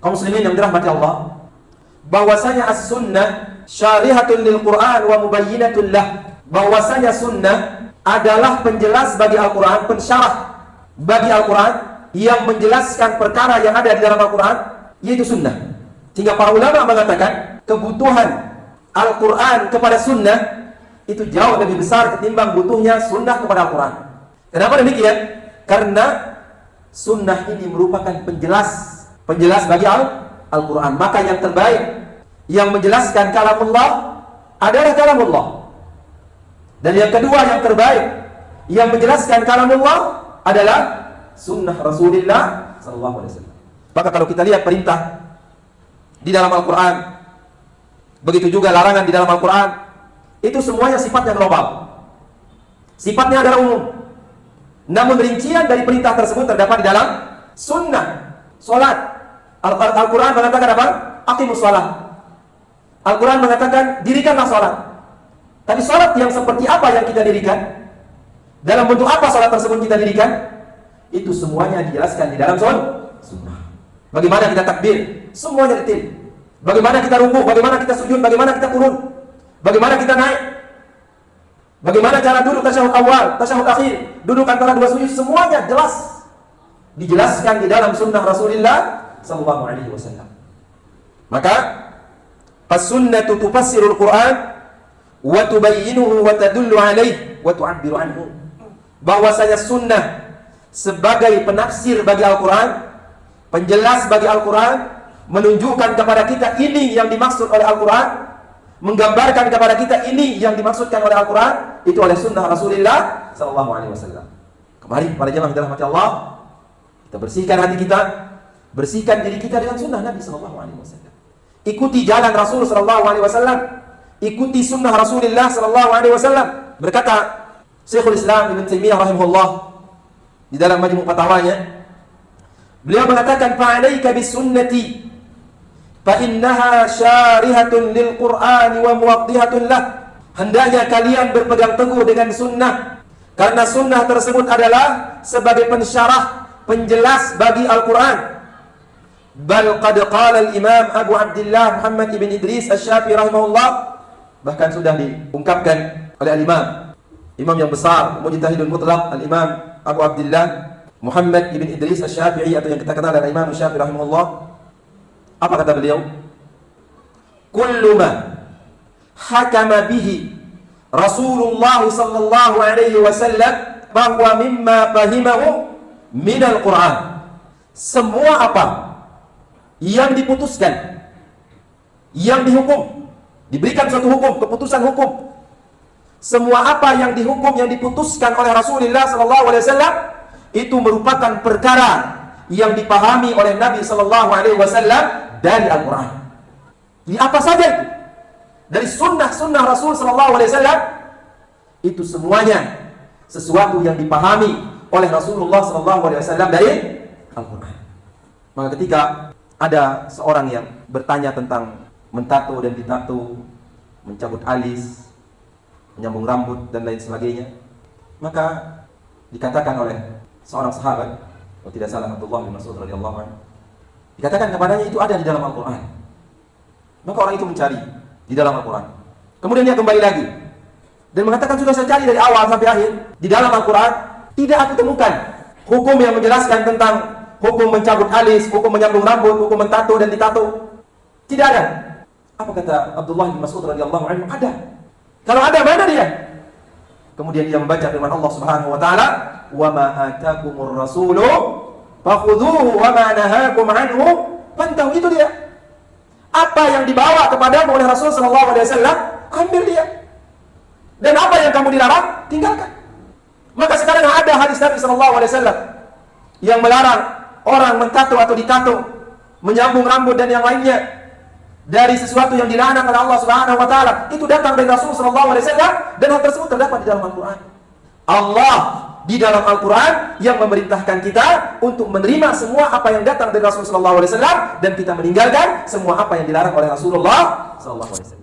Kaum muslimin yang dirahmati Allah, bahwasanya as-sunnah syarihatun lil Qur'an wa mubayyinatun lah. Bahwasanya sunnah adalah penjelas bagi Al-Qur'an, pensyarah bagi Al-Qur'an, yang menjelaskan perkara yang ada di dalam Al-Qur'an, yaitu sunnah. Sehingga para ulama mengatakan kebutuhan Al-Qur'an kepada sunnah itu jauh lebih besar ketimbang butuhnya sunnah kepada Al-Qur'an. Kenapa demikian? Karena sunnah ini merupakan penjelas bagi Al-Quran. Maka yang terbaik yang menjelaskan kalamullah adalah kalamullah. Dan yang kedua yang terbaik yang menjelaskan kalamullah adalah sunnah Rasulullah SAW. Maka kalau kita lihat perintah di dalam Al-Quran, begitu juga larangan di dalam Al-Quran, itu semuanya sifatnya global, sifatnya adalah umum. Namun rincian dari perintah tersebut terdapat di dalam sunnah. Salat, Al-Quran mengatakan apa? Aqimus shalah. Al-Quran mengatakan dirikanlah salat. Tapi salat yang seperti apa yang kita dirikan? Dalam bentuk apa salat tersebut kita dirikan? Itu semuanya dijelaskan di dalam sunnah. Bagaimana kita takbir? Semuanya detail. Bagaimana kita ruku? Bagaimana kita sujud? Bagaimana kita turun? Bagaimana kita naik? Bagaimana cara duduk tasyahud awal, tasyahud akhir, duduk antara dua sujud, semuanya jelas dijelaskan di dalam sunnah Rasulullah sallallahu alaihi wasallam. Maka as-sunnatu tufassirul Qur'an wa tubayyinuhu wa tadullu alaihi wa tu'abbiru anhu. Bahwasanya sunnah sebagai penafsir bagi Al-Quran, penjelas bagi Al-Quran, menunjukkan kepada kita ini yang dimaksud oleh Al-Quran, menggambarkan kepada kita ini yang dimaksudkan oleh Al-Quran, itu oleh sunnah Rasulullah sallallahu alaihi wasallam. Kemarin para jemaah dirahmati Allah, kita bersihkan hati kita, bersihkan diri kita dengan sunnah Nabi sallallahu alaihi wasallam. Ikuti jalan Rasul sallallahu alaihi wasallam, ikuti sunnah Rasulullah sallallahu alaihi wasallam. Berkata Syekhul Islam Ibnu Taimiyah rahimahullah di dalam Majmu' Fatawanya, beliau mengatakan fa'alaika bisunnati fa innaha syarihatun lil Qur'ani wa muwaddihatun lah. Hendaknya kalian berpegang teguh dengan sunnah, karena sunnah tersebut adalah sebagai pensyarah, penjelas bagi Al-Quran. Bal qad qala al-imam Abu Abdullah Muhammad ibn Idris Asy-Syafi'i rahimahullah, bahkan sudah diungkapkan oleh al-imam, imam yang besar, mujtahidun mutlaq, al-imam Abu Abdullah Muhammad ibn Idris Asy-Syafi'i, atau yang kita kenal dengan Imam Syafi'i rahimahullah. Apa kata beliau? Kullu ma hakama bihi Rasulullah sallallahu alaihi wasallam bahwa mimma fahimahu minal Quran. Semua apa yang diputuskan, yang dihukum, diberikan suatu hukum, keputusan hukum, semua apa yang dihukum, yang diputuskan oleh Rasulullah sallallahu alaihi wasallam, itu merupakan perkara yang dipahami oleh Nabi sallallahu alaihi wasallam dari Al-Quran. Di apa saja itu? Dari sunnah-sunnah Rasul sallallahu alaihi wasallam, itu semuanya sesuatu yang dipahami oleh Rasulullah sallallahu alaihi wasallam dari Al-Quran. Maka ketika ada seorang yang bertanya tentang mentato dan ditato, mencabut alis, menyambung rambut dan lain sebagainya, maka dikatakan oleh seorang sahabat, kalau tidak salah Abdullah bin Mas'ud radhiyallahu anhu, dikatakan kepadanya itu ada di dalam Al-Quran. Maka orang itu mencari di dalam Al-Quran. Kemudian dia kembali lagi dan mengatakan, sudah saya cari dari awal sampai akhir di dalam Al-Quran, tidak aku temukan hukum yang menjelaskan tentang hukum mencabut alis, hukum menyambung rambut, hukum mentato dan ditato. Tidak ada. Apa kata Abdullah bin Mas'ud radhiyallahu anhu? Ada. Kalau ada, mana dia? Kemudian dia membaca firman Allah Subhanahu wa taala, "Wa ma atakumur rasulu fakhudhuhu wa ma nahakum anhu fantahu." Itu dia. Apa yang dibawa kepadamu oleh Rasul sallallahu alaihi wasallam, ambil dia. Dan apa yang kamu dilarang, tinggalkan. Maka sekarang ada hadis Nabi sallallahu alaihi wasallam yang melarang orang mentato atau ditato, menyambung rambut dan yang lainnya dari sesuatu yang dilarang oleh Allah Subhanahu wa taala. Itu datang dari Rasul sallallahu alaihi wasallam dan hal tersebut terdapat di dalam Al-Qur'an. Allah di dalam Al-Quran yang memerintahkan kita untuk menerima semua apa yang datang dari Rasul sallallahu alaihi wasallam dan kita meninggalkan semua apa yang dilarang oleh Rasulullah sallallahu alaihi wasallam.